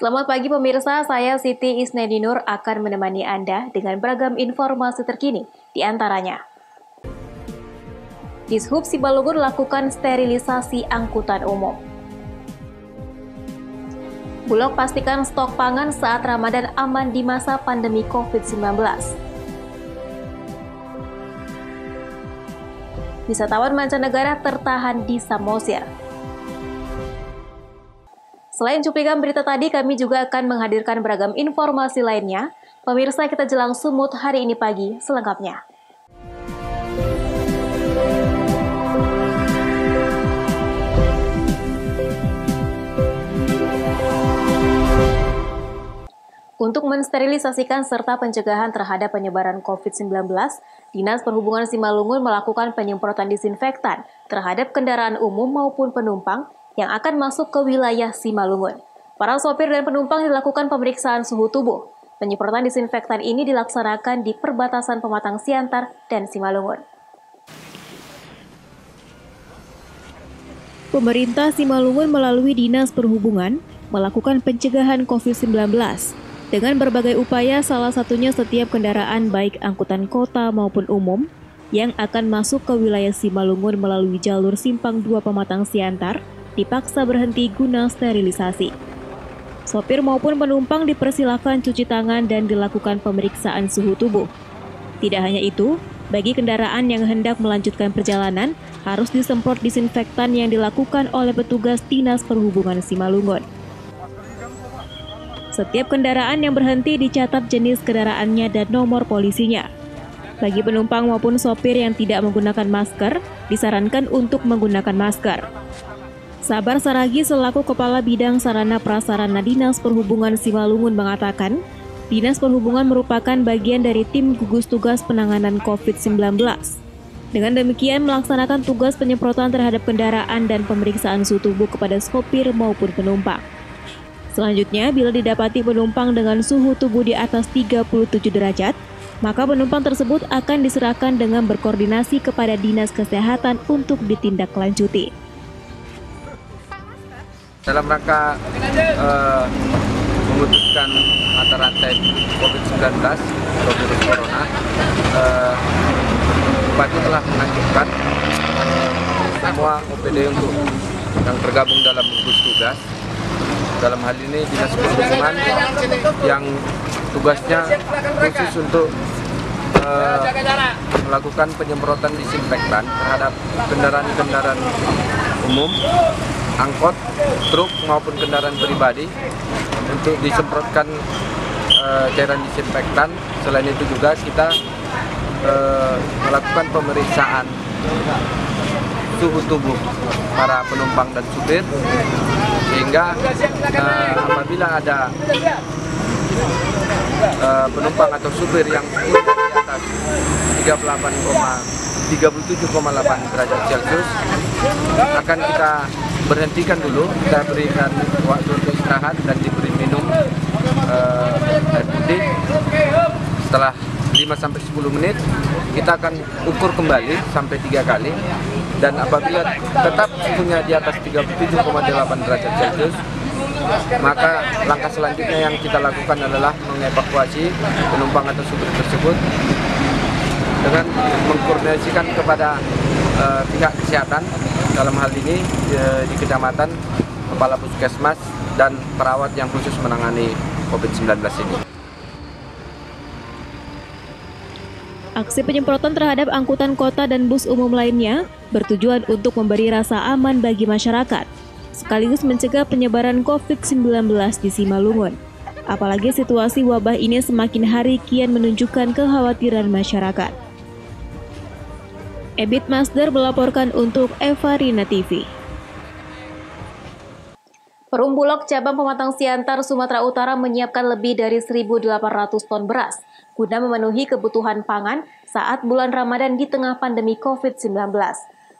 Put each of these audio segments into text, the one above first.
Selamat pagi pemirsa, saya Siti Isnedinur akan menemani Anda dengan beragam informasi terkini, di antaranya. Dishub Simalungun lakukan sterilisasi angkutan umum. Bulog pastikan stok pangan saat Ramadan aman di masa pandemi COVID-19. Wisatawan mancanegara tertahan di Samosir. Selain cuplikan berita tadi, kami juga akan menghadirkan beragam informasi lainnya. Pemirsa, kita jelang Sumut hari ini pagi selengkapnya. Untuk mensterilisasikan serta pencegahan terhadap penyebaran COVID-19, Dinas Perhubungan Simalungun melakukan penyemprotan disinfektan terhadap kendaraan umum maupun penumpang yang akan masuk ke wilayah Simalungun. Para sopir dan penumpang dilakukan pemeriksaan suhu tubuh. Penyemprotan disinfektan ini dilaksanakan di perbatasan Pematang Siantar dan Simalungun. Pemerintah Simalungun melalui Dinas Perhubungan melakukan pencegahan COVID-19 dengan berbagai upaya, salah satunya setiap kendaraan baik angkutan kota maupun umum yang akan masuk ke wilayah Simalungun melalui jalur Simpang 2 Pematang Siantar dipaksa berhenti guna sterilisasi. Sopir maupun penumpang dipersilakan cuci tangan dan dilakukan pemeriksaan suhu tubuh. Tidak hanya itu, bagi kendaraan yang hendak melanjutkan perjalanan harus disemprot disinfektan yang dilakukan oleh petugas Dinas Perhubungan Simalungun. Setiap kendaraan yang berhenti dicatat jenis kendaraannya dan nomor polisinya. Bagi penumpang maupun sopir yang tidak menggunakan masker, disarankan untuk menggunakan masker. Sabar Saragi selaku Kepala Bidang Sarana Prasarana Dinas Perhubungan Simalungun mengatakan, Dinas Perhubungan merupakan bagian dari tim gugus tugas penanganan COVID-19. Dengan demikian melaksanakan tugas penyemprotan terhadap kendaraan dan pemeriksaan suhu tubuh kepada sopir maupun penumpang. Selanjutnya, bila didapati penumpang dengan suhu tubuh di atas 37 derajat, maka penumpang tersebut akan diserahkan dengan berkoordinasi kepada Dinas Kesehatan untuk ditindaklanjuti. Dalam rangka memutuskan mata rantai COVID-19 atau virus corona, Bupati telah menanjurkan semua OPD untuk yang tergabung dalam gugus tugas. Dalam hal ini Dinas Perhubungan yang tugasnya khusus untuk melakukan penyemprotan disinfektan terhadap kendaraan-kendaraan umum, angkot, truk maupun kendaraan pribadi untuk disemprotkan cairan disinfektan. Selain itu juga kita melakukan pemeriksaan suhu tubuh para penumpang dan supir, sehingga apabila ada penumpang atau supir yang suhu di atas 37,8 derajat Celcius akan kita berhentikan dulu, kita berikan waktu untuk istirahat dan diberi minum air putih. Setelah 5-10 menit kita akan ukur kembali sampai 3 kali, dan apabila tetap suhunya di atas 37,8 derajat Celcius, maka langkah selanjutnya yang kita lakukan adalah mengevakuasi penumpang atau supir tersebut dengan mengkoordinasikan kepada pihak kesehatan, dalam hal ini di kecamatan, kepala puskesmas dan perawat yang khusus menangani COVID-19 ini. Aksi penyemprotan terhadap angkutan kota dan bus umum lainnya bertujuan untuk memberi rasa aman bagi masyarakat, sekaligus mencegah penyebaran COVID-19 di Simalungun. Apalagi situasi wabah ini semakin hari kian menunjukkan kekhawatiran masyarakat. Ebit Masder melaporkan untuk Eva Rina TV. Perum Bulog Cabang Pematang Siantar, Sumatera Utara menyiapkan lebih dari 1.800 ton beras guna memenuhi kebutuhan pangan saat bulan Ramadan di tengah pandemi COVID-19.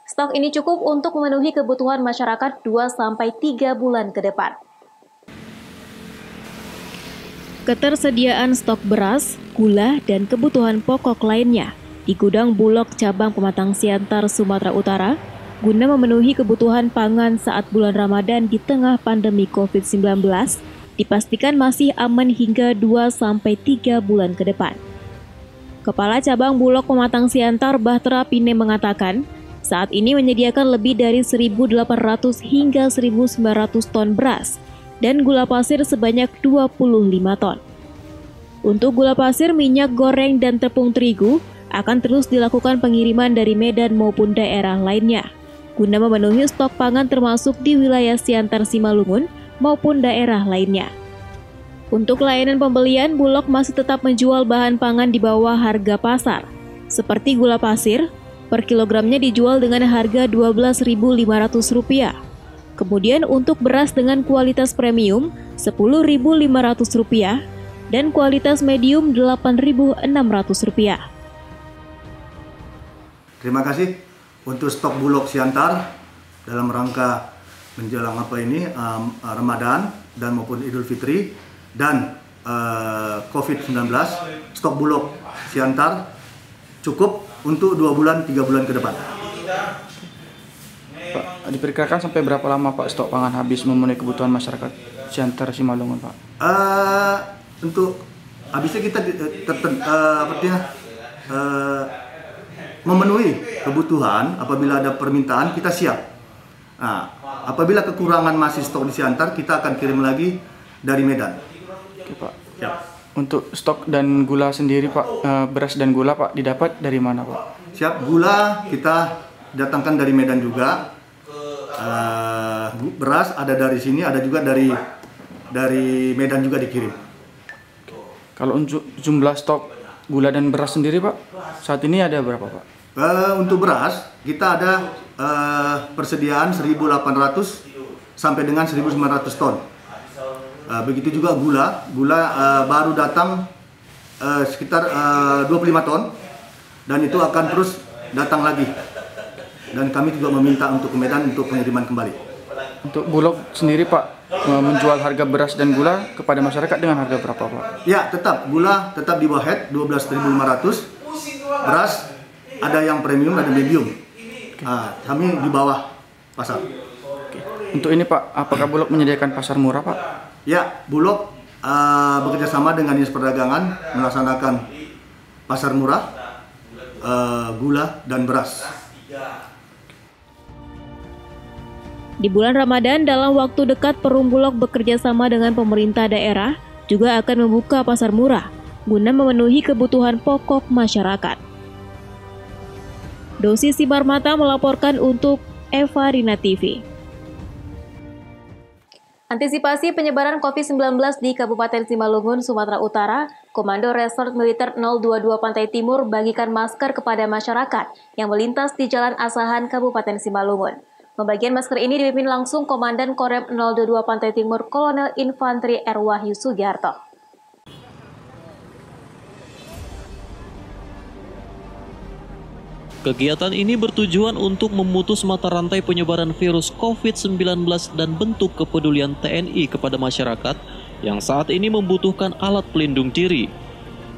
Stok ini cukup untuk memenuhi kebutuhan masyarakat 2-3 bulan ke depan. Ketersediaan stok beras, gula, dan kebutuhan pokok lainnya di gudang Bulog Cabang Pematang Siantar, Sumatera Utara guna memenuhi kebutuhan pangan saat bulan Ramadan di tengah pandemi COVID-19 dipastikan masih aman hingga 2-3 bulan ke depan. Kepala Cabang Bulog Pematang Siantar Bahtera Pine mengatakan, saat ini menyediakan lebih dari 1.800 hingga 1.900 ton beras dan gula pasir sebanyak 25 ton. Untuk gula pasir, minyak goreng, dan tepung terigu akan terus dilakukan pengiriman dari Medan maupun daerah lainnya, guna memenuhi stok pangan termasuk di wilayah Siantar Simalungun maupun daerah lainnya. Untuk layanan pembelian, Bulog masih tetap menjual bahan pangan di bawah harga pasar. Seperti gula pasir, per kilogramnya dijual dengan harga Rp12.500. Kemudian untuk beras dengan kualitas premium Rp10.500 dan kualitas medium Rp8.600. Terima kasih untuk stok Bulog Siantar dalam rangka menjelang Ramadan dan maupun Idul Fitri dan COVID-19. Stok Bulog Siantar cukup untuk 2 bulan 3 bulan ke depan. Pak, diperkirakan sampai berapa lama Pak stok pangan habis memenuhi kebutuhan masyarakat Siantar Simalungun, Pak? Untuk habisnya kita memenuhi kebutuhan. Apabila ada permintaan kita siap. Nah, apabila kekurangan masih stok di Siantar, kita akan kirim lagi dari Medan. Oke, Pak. Siap. Untuk stok dan gula sendiri Pak, beras dan gula Pak didapat dari mana Pak? Siap, gula kita datangkan dari Medan juga. Beras ada dari sini, ada juga dari Medan juga dikirim. Kalau untuk jumlah stok gula dan beras sendiri Pak, saat ini ada berapa Pak? Untuk beras kita ada persediaan 1.800 sampai dengan 1.900 ton. Begitu juga gula baru datang sekitar 25 ton dan itu akan terus datang lagi. Dan kami juga meminta untuk ke Medan untuk pengiriman kembali. Untuk Bulog sendiri Pak, menjual harga beras dan gula kepada masyarakat dengan harga berapa Pak? Ya, tetap gula tetap di bawah head 12.500. Beras ada yang premium, ada medium. Kami di bawah pasar. Untuk ini Pak, apakah Bulog menyediakan pasar murah Pak? Ya, Bulog bekerja sama dengan Dinas Perdagangan melaksanakan pasar murah gula dan beras. Di bulan Ramadan, dalam waktu dekat Perum Bulog bekerja sama dengan pemerintah daerah juga akan membuka pasar murah guna memenuhi kebutuhan pokok masyarakat. Dosi Simarmata melaporkan untuk Eva Rina TV. Antisipasi penyebaran COVID-19 di Kabupaten Simalungun, Sumatera Utara, Komando Resort Militer 022 Pantai Timur bagikan masker kepada masyarakat yang melintas di Jalan Asahan, Kabupaten Simalungun. Pembagian masker ini dipimpin langsung Komandan Korem 022 Pantai Timur Kolonel Infantri R. Wahyu Sugiarto. Kegiatan ini bertujuan untuk memutus mata rantai penyebaran virus COVID-19 dan bentuk kepedulian TNI kepada masyarakat yang saat ini membutuhkan alat pelindung diri.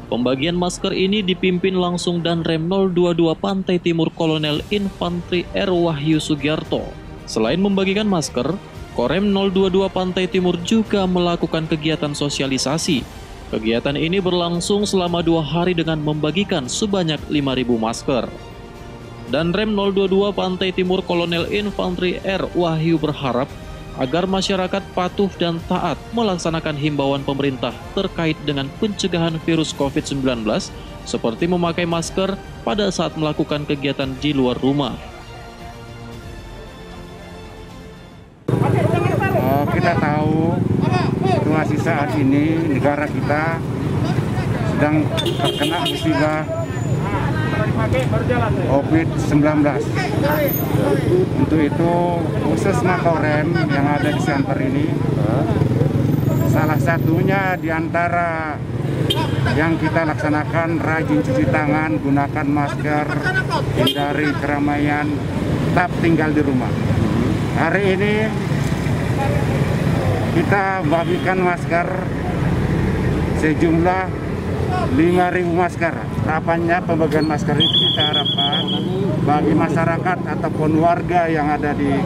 Pembagian masker ini dipimpin langsung Danrem 022 Pantai Timur Kolonel Infantri R. Wahyu Sugiarto. Selain membagikan masker, Korem 022 Pantai Timur juga melakukan kegiatan sosialisasi. Kegiatan ini berlangsung selama 2 hari dengan membagikan sebanyak 5.000 masker. Danrem 022 Pantai Timur Kolonel Infantri R. Wahyu berharap agar masyarakat patuh dan taat melaksanakan himbauan pemerintah terkait dengan pencegahan virus COVID-19 seperti memakai masker pada saat melakukan kegiatan di luar rumah. Kita tahu situasi saat ini negara kita sedang terkena musibah COVID-19. Untuk itu khusus Makorem yang ada di Siantar ini, salah satunya di antara yang kita laksanakan rajin cuci tangan, gunakan masker, hindari keramaian, tetap tinggal di rumah. Hari ini kita bagikan masker sejumlah 5.000 masker. Harapannya pembagian masker itu kita harapkan bagi masyarakat ataupun warga yang ada di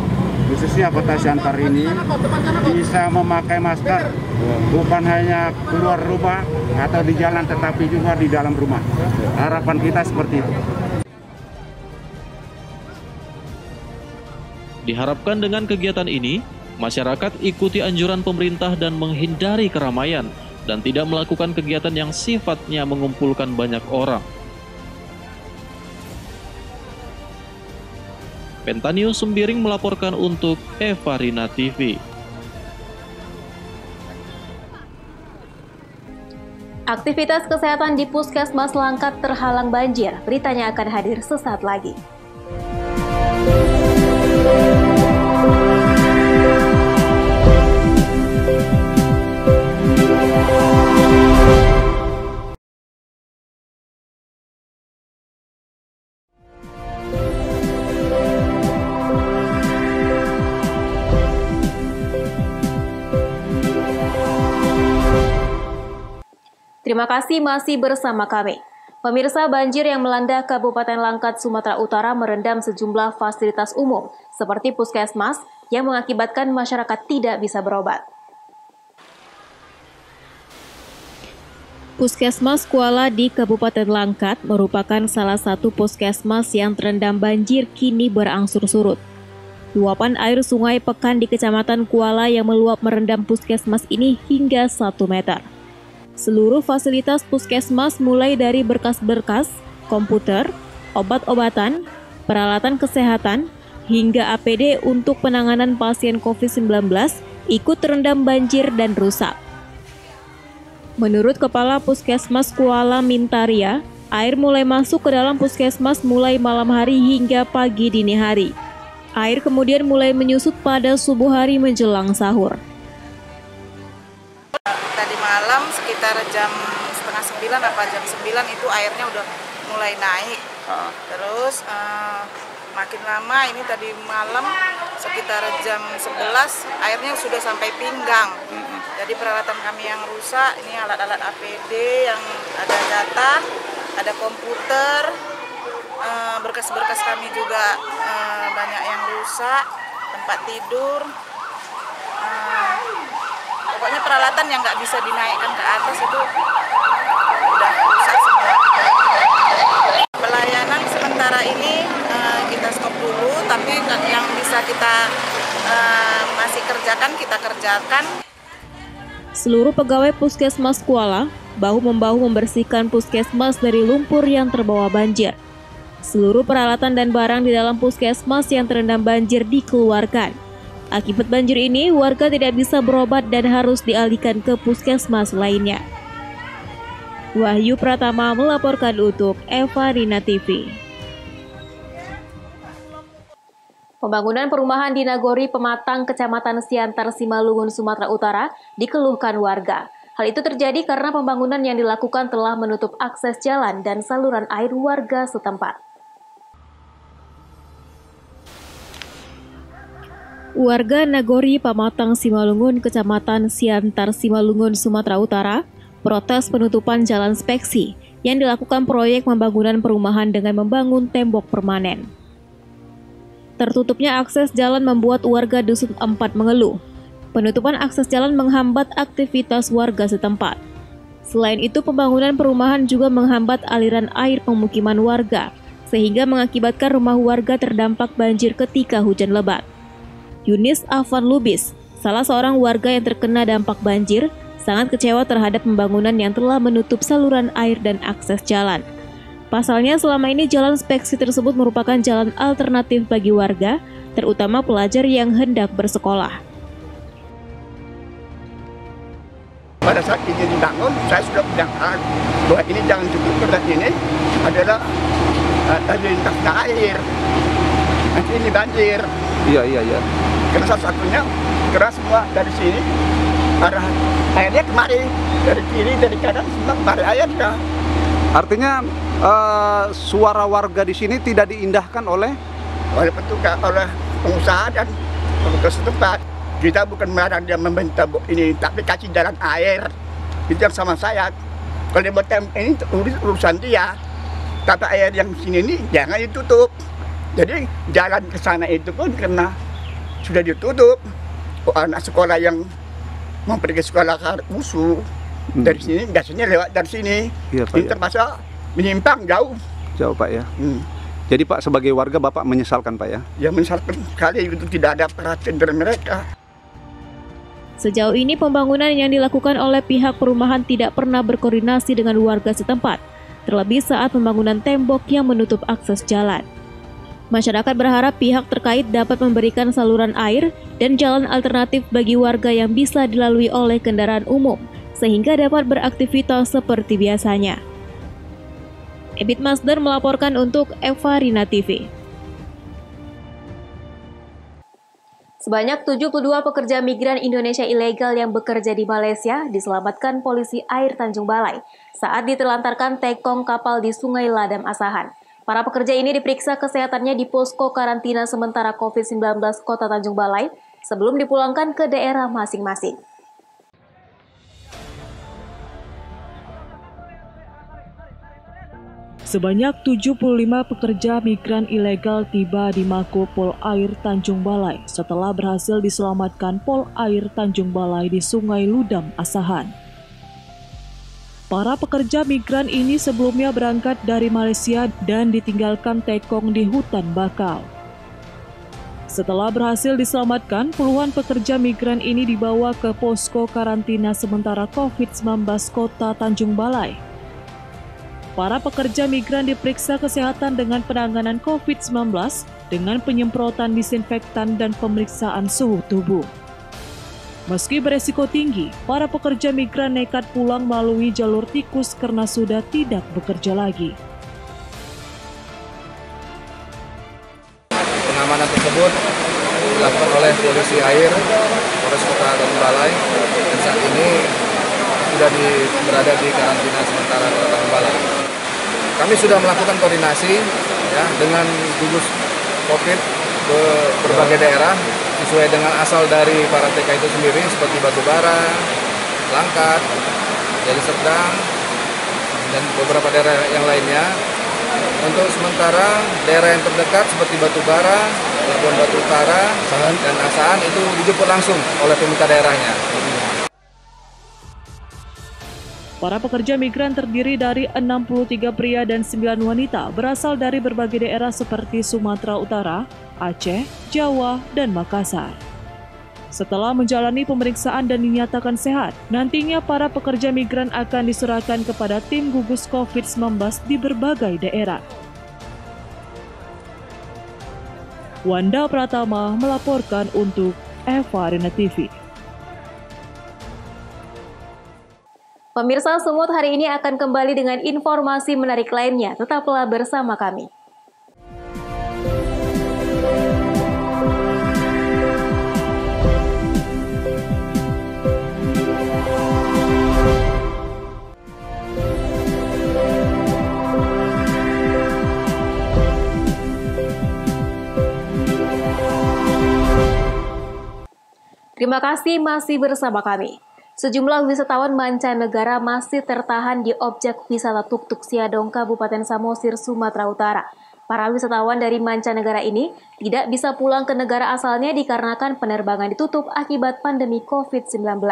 khususnya Kota Siantar ini bisa memakai masker, bukan hanya keluar rumah atau di jalan, tetapi juga di dalam rumah. Harapan kita seperti itu. Diharapkan dengan kegiatan ini, masyarakat ikuti anjuran pemerintah dan menghindari keramaian dan tidak melakukan kegiatan yang sifatnya mengumpulkan banyak orang. Pentanius Sembiring melaporkan untuk Eva Rina TV. Aktivitas kesehatan di Puskesmas Langkat terhalang banjir. Beritanya akan hadir sesaat lagi. Terima kasih masih bersama kami. Pemirsa, banjir yang melanda Kabupaten Langkat, Sumatera Utara merendam sejumlah fasilitas umum seperti puskesmas yang mengakibatkan masyarakat tidak bisa berobat. Puskesmas Kuala di Kabupaten Langkat merupakan salah satu puskesmas yang terendam banjir kini berangsur surut. Luapan air Sungai Pekan di Kecamatan Kuala yang meluap merendam puskesmas ini hingga 1 meter. Seluruh fasilitas puskesmas mulai dari berkas-berkas, komputer, obat-obatan, peralatan kesehatan, hingga APD untuk penanganan pasien COVID-19 ikut terendam banjir dan rusak. Menurut Kepala Puskesmas Kuala Mintaria, air mulai masuk ke dalam puskesmas mulai malam hari hingga pagi dini hari. Air kemudian mulai menyusut pada subuh hari menjelang sahur. Tadi malam sekitar jam setengah 9 apa jam 9 itu airnya udah mulai naik. Terus makin lama ini tadi malam sekitar jam 11 airnya sudah sampai pinggang. Jadi peralatan kami yang rusak, ini alat-alat APD yang ada data, ada komputer, berkas-berkas kami juga banyak yang rusak, tempat tidur. Pokoknya peralatan yang nggak bisa dinaikkan ke atas itu udah rusak semua. Pelayanan sementara ini kita stop dulu, tapi yang bisa kita masih kerjakan, kita kerjakan. Seluruh pegawai Puskesmas Kuala bahu-membahu membersihkan puskesmas dari lumpur yang terbawa banjir. Seluruh peralatan dan barang di dalam puskesmas yang terendam banjir dikeluarkan. Akibat banjir ini, warga tidak bisa berobat dan harus dialihkan ke puskesmas lainnya. Wahyu Pratama melaporkan untuk Eva Rina TV. Pembangunan perumahan di Nagori Pematang, Kecamatan Siantar, Simalungun, Sumatera Utara dikeluhkan warga. Hal itu terjadi karena pembangunan yang dilakukan telah menutup akses jalan dan saluran air warga setempat. Warga Nagori Pematang, Simalungun, Kecamatan Siantar, Simalungun, Sumatera Utara protes penutupan jalan Speksi yang dilakukan proyek pembangunan perumahan dengan membangun tembok permanen. Tertutupnya akses jalan membuat warga Dusun 4 mengeluh. Penutupan akses jalan menghambat aktivitas warga setempat. Selain itu, pembangunan perumahan juga menghambat aliran air pemukiman warga, sehingga mengakibatkan rumah warga terdampak banjir ketika hujan lebat. Yunis Afan Lubis, salah seorang warga yang terkena dampak banjir, sangat kecewa terhadap pembangunan yang telah menutup saluran air dan akses jalan. Pasalnya, selama ini jalan Speksi tersebut merupakan jalan alternatif bagi warga, terutama pelajar yang hendak bersekolah. Pada saat ini dibangun, saya sudah bilang bahwa ini jangan cukup karena ini adalah lintasnya air. Nanti ini banjir. Iya. Karena salah satunya keras semua dari sini, arah airnya kemari, dari kiri, dari kanan, semua kemari airnya. Artinya suara warga di sini tidak diindahkan oleh petugas, oleh pengusaha dan petugas setempat. Kita bukan melarang dia membentuk ini, tapi kasih jalan air. Itu yang sama saya. Kalau dia buat ini urusan dia. Tapi air yang sini ini jangan ditutup. Jadi jalan ke sana itu pun karena sudah ditutup. Anak sekolah yang mau pergi sekolah ke musuh dari sini biasanya lewat dari sini. Iya, Pak, ini ya. terpaksa menyimpang jauh. Jauh, Pak, ya. Jadi Pak, sebagai warga Bapak menyesalkan, Pak, ya? Ya menyesalkan sekali itu, tidak ada perhatian dari mereka. Sejauh ini pembangunan yang dilakukan oleh pihak perumahan tidak pernah berkoordinasi dengan warga setempat, terlebih saat pembangunan tembok yang menutup akses jalan. Masyarakat berharap pihak terkait dapat memberikan saluran air dan jalan alternatif bagi warga yang bisa dilalui oleh kendaraan umum, sehingga dapat beraktivitas seperti biasanya. Ebit Masder melaporkan untuk Eva Rina TV. Sebanyak 72 pekerja migran Indonesia ilegal yang bekerja di Malaysia diselamatkan polisi air Tanjung Balai saat ditelantarkan tekong kapal di Sungai Ladam Asahan. Para pekerja ini diperiksa kesehatannya di posko karantina sementara COVID-19 Kota Tanjung Balai sebelum dipulangkan ke daerah masing-masing. Sebanyak 75 pekerja migran ilegal tiba di Mako Pol Air Tanjung Balai setelah berhasil diselamatkan Pol Air Tanjung Balai di Sungai Ludam Asahan. Para pekerja migran ini sebelumnya berangkat dari Malaysia dan ditinggalkan tekong di hutan bakau. Setelah berhasil diselamatkan, puluhan pekerja migran ini dibawa ke posko karantina sementara COVID-19 Kota Tanjung Balai. Para pekerja migran diperiksa kesehatan dengan penanganan COVID-19 dengan penyemprotan disinfektan dan pemeriksaan suhu tubuh. Meski beresiko tinggi, para pekerja migran nekat pulang melalui jalur tikus karena sudah tidak bekerja lagi. Pengamanan tersebut dilakukan oleh polisi air Polres Kota Tanjung Balai dan saat ini sudah berada di karantina sementara Kota Tanjung Balai. Kami sudah melakukan koordinasi ya, dengan gugus COVID ke berbagai daerah sesuai dengan asal dari para TK itu sendiri seperti Batubara, Langkat, Deli Serdang, dan beberapa daerah yang lainnya. Untuk sementara daerah yang terdekat seperti Batubara, Labuan Batu Utara, dan Asahan itu dijemput langsung oleh pemerintah daerahnya. Para pekerja migran terdiri dari 63 pria dan 9 wanita berasal dari berbagai daerah seperti Sumatera Utara, Aceh, Jawa, dan Makassar. Setelah menjalani pemeriksaan dan dinyatakan sehat, nantinya para pekerja migran akan diserahkan kepada tim gugus COVID-19 di berbagai daerah. Wanda Pratama melaporkan untuk Eva Rina TV. Pemirsa, Sumut hari ini akan kembali dengan informasi menarik lainnya. Tetaplah bersama kami. Terima kasih masih bersama kami. Sejumlah wisatawan mancanegara masih tertahan di objek wisata Tuk-Tuk Siadong, Kabupaten Samosir, Sumatera Utara. Para wisatawan dari mancanegara ini tidak bisa pulang ke negara asalnya dikarenakan penerbangan ditutup akibat pandemi COVID-19.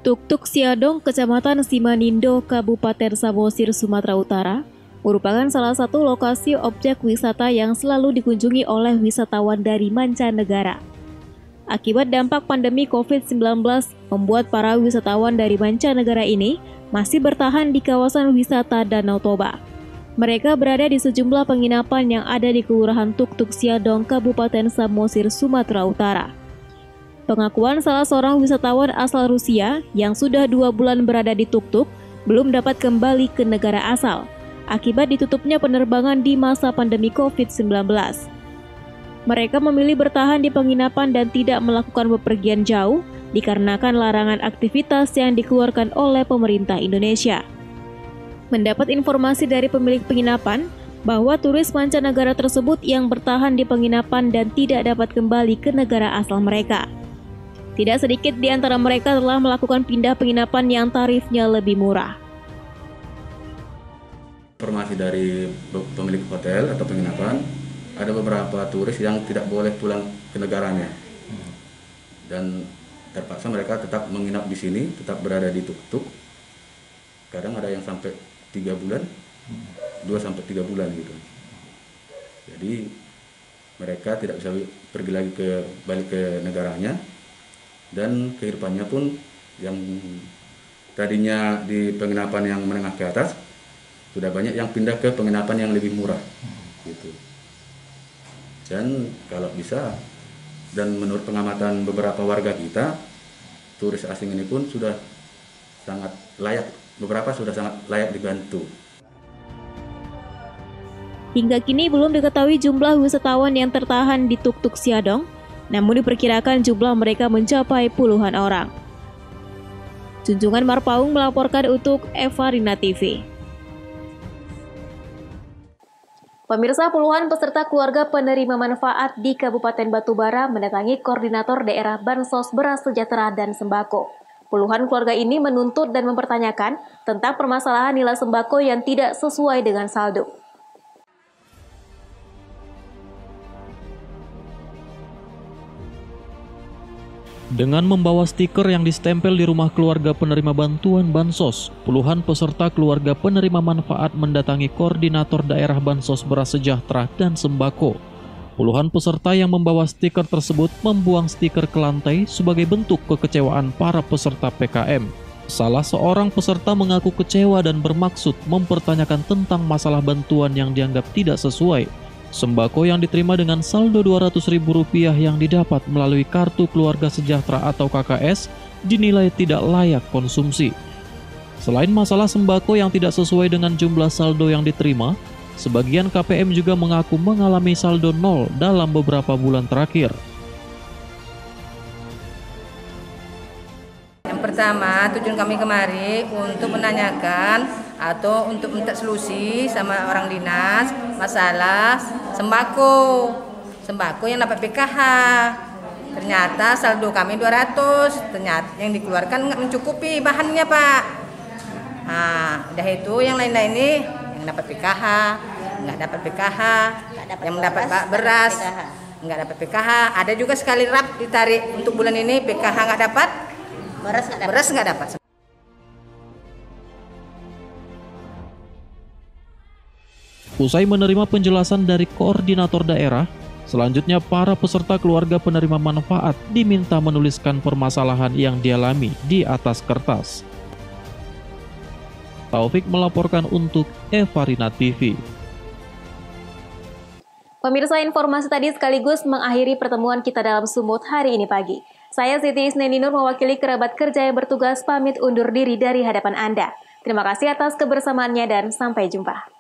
Tuk-Tuk Siadong, Kecamatan Simanindo, Kabupaten Samosir, Sumatera Utara, merupakan salah satu lokasi objek wisata yang selalu dikunjungi oleh wisatawan dari mancanegara. Akibat dampak pandemi COVID-19, membuat para wisatawan dari mancanegara ini masih bertahan di kawasan wisata Danau Toba. Mereka berada di sejumlah penginapan yang ada di Kelurahan Tuk-Tuk Siadong, Kabupaten Samosir, Sumatera Utara. Pengakuan salah seorang wisatawan asal Rusia yang sudah 2 bulan berada di Tuk-Tuk belum dapat kembali ke negara asal akibat ditutupnya penerbangan di masa pandemi COVID-19. Mereka memilih bertahan di penginapan dan tidak melakukan bepergian jauh dikarenakan larangan aktivitas yang dikeluarkan oleh pemerintah Indonesia. Mendapat informasi dari pemilik penginapan bahwa turis mancanegara tersebut yang bertahan di penginapan dan tidak dapat kembali ke negara asal mereka. Tidak sedikit di antara mereka telah melakukan pindah penginapan yang tarifnya lebih murah. Informasi dari pemilik hotel atau penginapan, ada beberapa turis yang tidak boleh pulang ke negaranya. Dan terpaksa mereka tetap menginap di sini, tetap berada di tuk-tuk. Kadang ada yang sampai 3 bulan, 2 sampai 3 bulan gitu. Jadi mereka tidak bisa pergi lagi balik ke negaranya, dan kehidupannya pun yang tadinya di penginapan yang menengah ke atas, sudah banyak yang pindah ke penginapan yang lebih murah gitu. Dan kalau bisa, dan menurut pengamatan beberapa warga kita, turis asing ini pun sudah sangat layak, beberapa sudah sangat layak dibantu. Hingga kini belum diketahui jumlah wisatawan yang tertahan di tuk-tuk Siadong, namun diperkirakan jumlah mereka mencapai puluhan orang. Junjungan Marpaung melaporkan untuk Evarina TV. Pemirsa, puluhan peserta keluarga penerima manfaat di Kabupaten Batubara mendatangi Koordinator Daerah Bansos Beras Sejahtera dan Sembako. Puluhan keluarga ini menuntut dan mempertanyakan tentang permasalahan nilai sembako yang tidak sesuai dengan saldo. Dengan membawa stiker yang distempel di rumah keluarga penerima bantuan Bansos, puluhan peserta keluarga penerima manfaat mendatangi Koordinator Daerah Bansos Beras Sejahtera dan Sembako. Puluhan peserta yang membawa stiker tersebut membuang stiker ke lantai sebagai bentuk kekecewaan para peserta PKM. Salah seorang peserta mengaku kecewa dan bermaksud mempertanyakan tentang masalah bantuan yang dianggap tidak sesuai. Sembako yang diterima dengan saldo Rp200.000 yang didapat melalui Kartu Keluarga Sejahtera atau KKS dinilai tidak layak konsumsi. Selain masalah sembako yang tidak sesuai dengan jumlah saldo yang diterima, sebagian KPM juga mengaku mengalami saldo nol dalam beberapa bulan terakhir. Yang pertama, tujuan kami kemari untuk menanyakan atau untuk minta solusi sama orang dinas masalah sembako yang dapat PKH. Ternyata saldo kami 200, ternyata yang dikeluarkan nggak mencukupi bahannya, Pak. Nah, udah itu yang lain-lain ini yang dapat PKH, nggak dapat PKH, yang mendapat beras nggak dapat PKH. Ada juga sekali rap ditarik untuk bulan ini PKH nggak dapat, beras nggak dapat. Usai menerima penjelasan dari koordinator daerah, selanjutnya para peserta keluarga penerima manfaat diminta menuliskan permasalahan yang dialami di atas kertas. Taufik melaporkan untuk Evarina TV. Pemirsa, informasi tadi sekaligus mengakhiri pertemuan kita dalam Sumut hari ini pagi. Saya Siti Isneninur mewakili kerabat kerja yang bertugas pamit undur diri dari hadapan Anda. Terima kasih atas kebersamaannya dan sampai jumpa.